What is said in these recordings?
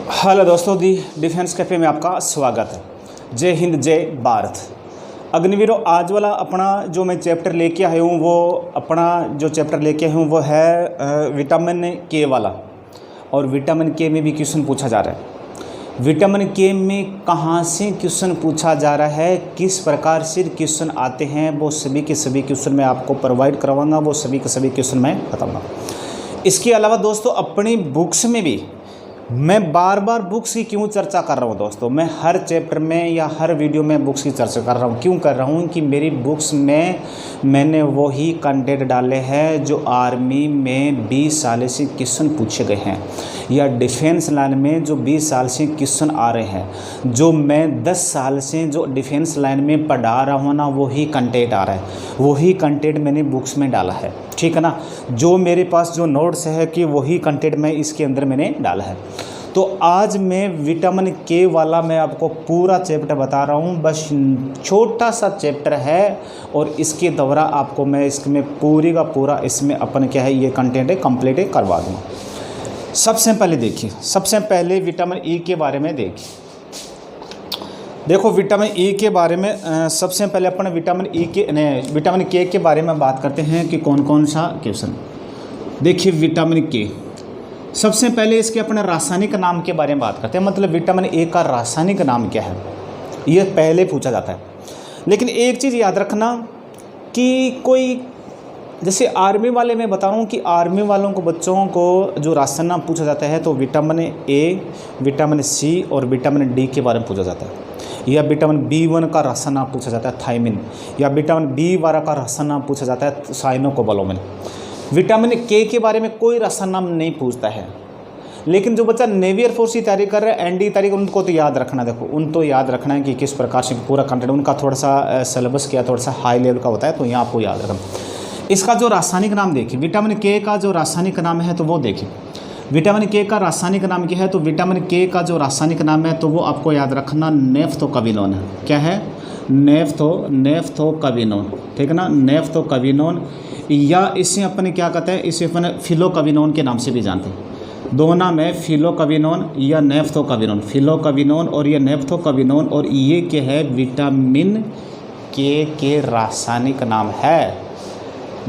Hello दोस्तों, दी defence cafe में आपका स्वागत है। जय हिंद, जय भारत। अग्निवीरों, आज वाला अपना जो मैं चैप्टर लेके आया हूँ वो है विटामिन के वाला। और विटामिन के में भी क्वेश्चन पूछा जा रहा है। विटामिन के में कहाँ से क्वेश्चन पूछा जा रहा है, किस प्रकार से क्वेश्चन आते हैं, वो सभी के सभी क्वेश्चन मैं आपको प्रोवाइड करवाऊँगा। वो सभी के सभी क्वेश्चन मैं बताऊँगा। इसके अलावा दोस्तों, अपनी बुक्स में भी मैं बार बार बुक्स की क्यों चर्चा कर रहा हूँ दोस्तों, मैं हर चैप्टर में या हर वीडियो में बुक्स की चर्चा कर रहा हूँ। क्यों कर रहा हूँ कि मेरी बुक्स में मैंने वही कंटेंट डाले हैं जो आर्मी में 20 साल से क्वेश्चन पूछे गए हैं, या डिफेंस लाइन में जो 20 साल से क्वेश्चन आ रहे हैं, जो मैं 10 साल से जो डिफेंस लाइन में पढ़ा रहा हूँ ना, वही कंटेंट आ रहा है। वही कंटेंट मैंने बुक्स में डाला है, ठीक है ना। जो मेरे पास जो नोट्स है कि वही कंटेंट मैं इसके अंदर मैंने डाला है। तो आज मैं विटामिन के वाला मैं आपको पूरा चैप्टर बता रहा हूँ। बस छोटा सा चैप्टर है और इसके द्वारा आपको मैं इसमें पूरी का पूरा इसमें अपन क्या है ये कंटेंट है कंप्लीट करवा दूँगा। सबसे पहले देखिए, सबसे पहले विटामिन ई के बारे में देखो विटामिन ई के बारे में सबसे पहले अपन विटामिन के बारे में बात करते हैं कि कौन कौन सा क्वेश्चन। देखिए विटामिन के, सबसे पहले इसके अपने रासायनिक नाम के बारे में बात करते हैं। मतलब विटामिन ए का रासायनिक नाम क्या है, ये पहले पूछा जाता है। लेकिन एक चीज़ याद रखना कि कोई जैसे आर्मी वाले मैं बता रहा हूँ कि आर्मी वालों को बच्चों को जो रासायनिक नाम पूछा जाता है तो विटामिन ए, विटामिन सी और विटामिन डी के बारे में पूछा जाता है। या विटामिन B1 का रासायनिक नाम पूछा जाता है थायमिन, या विटामिन B12 का रासायनिक नाम पूछा जाता है साइनोकोबालामिन। विटामिन के बारे में कोई रासायनिक नाम नहीं पूछता है। लेकिन जो बच्चा नेवी एयरफोर्स की तैयारी कर रहे हैं, एनडी तैयारी, उनको तो याद रखना। देखो उन तो याद रखना है कि किस प्रकार से पूरा कंटेंट उनका थोड़ा सा सिलेबस क्या थोड़ा सा हाई लेवल का होता है, तो यहाँ आपको याद रखना। इसका जो रासायनिक नाम देखिए, विटामिन के का जो रासायनिक नाम है तो वो देखिए। विटामिन के का रासायनिक नाम क्या है, तो विटामिन के का जो रासायनिक नाम है तो वो आपको याद रखना नेफ्थोकविनोन है। क्या है? नेफ्थोकविनोन, ठीक है ना, नेफ्थोकविनोन। या इसे अपन क्या कहते हैं, इसे अपन फिलोकविनोन के नाम से भी जानते हैं। दो नाम है, फिलोकविनोन या नेफ्थोकविनोन। फिलोकविनोन और ये नेफ्थोकविनोन, और ये क्या है, विटामिन के रासायनिक नाम है।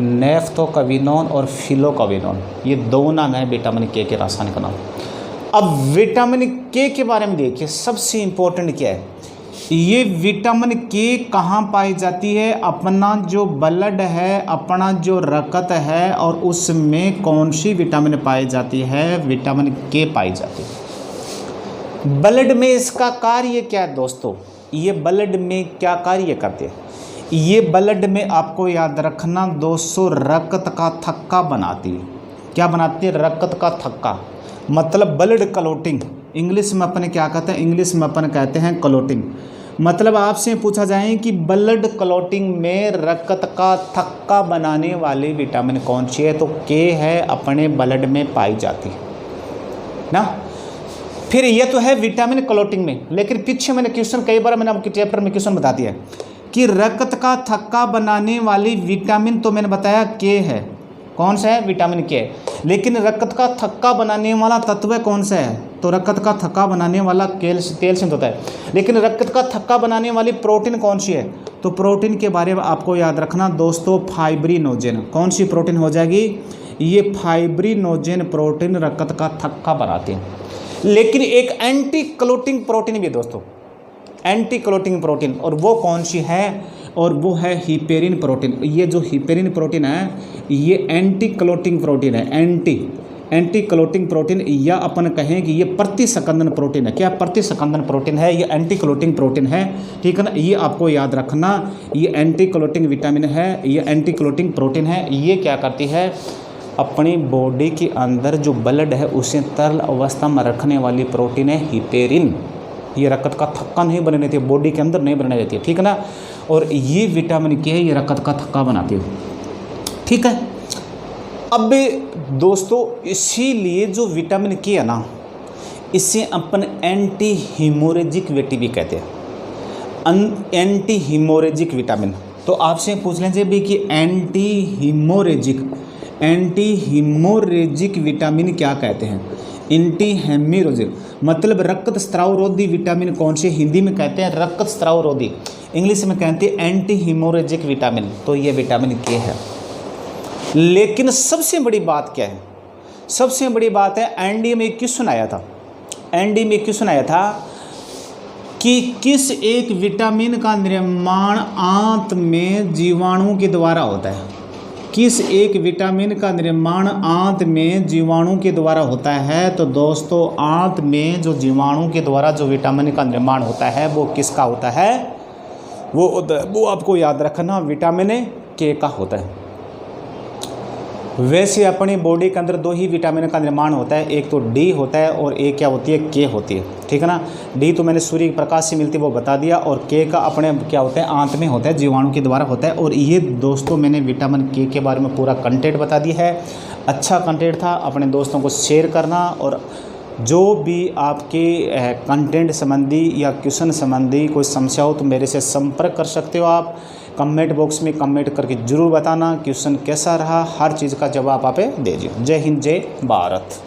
नेफ्थोकविनोन और फिलोकविनोन, ये दो नाम है विटामिन के रासायनिक नाम। अब विटामिन के बारे में देखिए, सबसे इम्पोर्टेंट क्या है, ये विटामिन के कहाँ पाई जाती है। अपना जो ब्लड है, अपना जो रक्त है, और उसमें कौन सी विटामिन पाई जाती है, विटामिन के पाई जाती है। ब्लड में इसका कार्य क्या है दोस्तों, ये ब्लड में क्या कार्य करते हैं, ये ब्लड में आपको याद रखना दोस्तों रक्त का थक्का बनाती है। क्या बनाती है? रक्त का थक्का, मतलब ब्लड क्लॉटिंग। इंग्लिश में अपन क्या कहते हैं, इंग्लिश में अपन कहते हैं क्लॉटिंग। मतलब आपसे पूछा जाए कि ब्लड क्लॉटिंग में रक्त का थक्का बनाने वाली विटामिन कौन सी है, तो के है, अपने ब्लड में पाई जाती है ना। फिर ये तो है विटामिन क्लॉटिंग में। लेकिन पीछे मैंने क्वेश्चन कई बार मैंने आपके चैप्टर में क्वेश्चन बता दिया कि रक्त का थक्का बनाने वाली विटामिन तो मैंने बताया के है। कौन सा है? विटामिन के। लेकिन रक्त का थक्का बनाने वाला तत्व कौन सा है, तो रक्त का थक्का बनाने वाला तेल से होता है। लेकिन रक्त का थक्का बनाने वाली प्रोटीन कौन सी है, तो प्रोटीन के बारे में आपको याद रखना दोस्तों फाइब्रिनोजेन। कौन सी प्रोटीन हो जाएगी? ये फाइब्रिनोजेन प्रोटीन रक्त का थक्का बनाते हैं। लेकिन एक एंटी क्लॉटिंग प्रोटीन भी है दोस्तों, एंटी क्लॉटिंग प्रोटीन, और वो कौन सी है, और वो है हिपेरिन प्रोटीन। ये जो हिपेरिन प्रोटीन है ये एंटी क्लॉटिंग प्रोटीन है, एंटी क्लॉटिंग प्रोटीन, या अपन कहें कि ये प्रतिसंकंदन प्रोटीन है। क्या? प्रतिसंकंदन प्रोटीन है, ये एंटी क्लॉटिंग प्रोटीन है, ठीक है ना। ये आपको याद रखना, ये एंटी क्लॉटिंग विटामिन है, ये एंटी क्लॉटिंग प्रोटीन है। ये क्या करती है, अपनी बॉडी के अंदर जो ब्लड है उसे तरल अवस्था में रखने वाली प्रोटीन है हिपेरिन। ये रक्त का थक्का नहीं बनने देती है, बॉडी के अंदर नहीं बनने देती है, ठीक है ना। और ये विटामिन के ये रक्त का थक्का बनाती है, ठीक है। अब दोस्तों इसीलिए जो विटामिन के है ना, इसे अपन एंटी हीमोरेजिक विटामिन भी कहते हैं, एंटी हीमोरेजिक विटामिन। तो आपसे पूछ लेंगे भी कि एंटी हीमोरेजिक विटामिन क्या कहते हैं। एंटी हेमोरेजिक मतलब रक्त स्त्राव रोधी विटामिन कौन से? हिंदी में कहते हैं रक्त स्त्राव रोधी, इंग्लिश में कहते हैं एंटी हीमोरेजिक विटामिन। तो ये विटामिन के है। लेकिन सबसे बड़ी बात क्या है? सबसे बड़ी बात है एनडी में क्यों सुनाया था? एनडी में क्यों सुनाया था कि किस एक विटामिन का निर्माण आंत में जीवाणु के द्वारा होता है? किस एक विटामिन का निर्माण आंत में जीवाणु के द्वारा होता है? तो दोस्तों आंत में जो जीवाणु के द्वारा जो विटामिन का निर्माण होता है वो किसका होता है? वो आपको याद रखना विटामिन के का होता है। वैसे अपनी बॉडी के अंदर दो ही विटामिन का निर्माण होता है, एक तो डी होता है और एक क्या होती है? के होती है। ठीक है ना। डी तो मैंने सूर्य के प्रकाश से मिलती है वो बता दिया, और के का अपने क्या होता है? आंत में होता है, जीवाणु के द्वारा होता है। और ये दोस्तों मैंने विटामिन के बारे में पूरा कंटेंट बता दिया है। अच्छा कंटेंट था, अपने दोस्तों को शेयर करना, और जो भी आपके कंटेंट संबंधी या क्वेश्चन संबंधी कोई समस्या हो तो मेरे से संपर्क कर सकते हो आप। कमेंट बॉक्स में कमेंट करके ज़रूर बताना क्वेश्चन कैसा रहा, हर चीज़ का जवाब आप दीजिए। जय हिंद, जय भारत।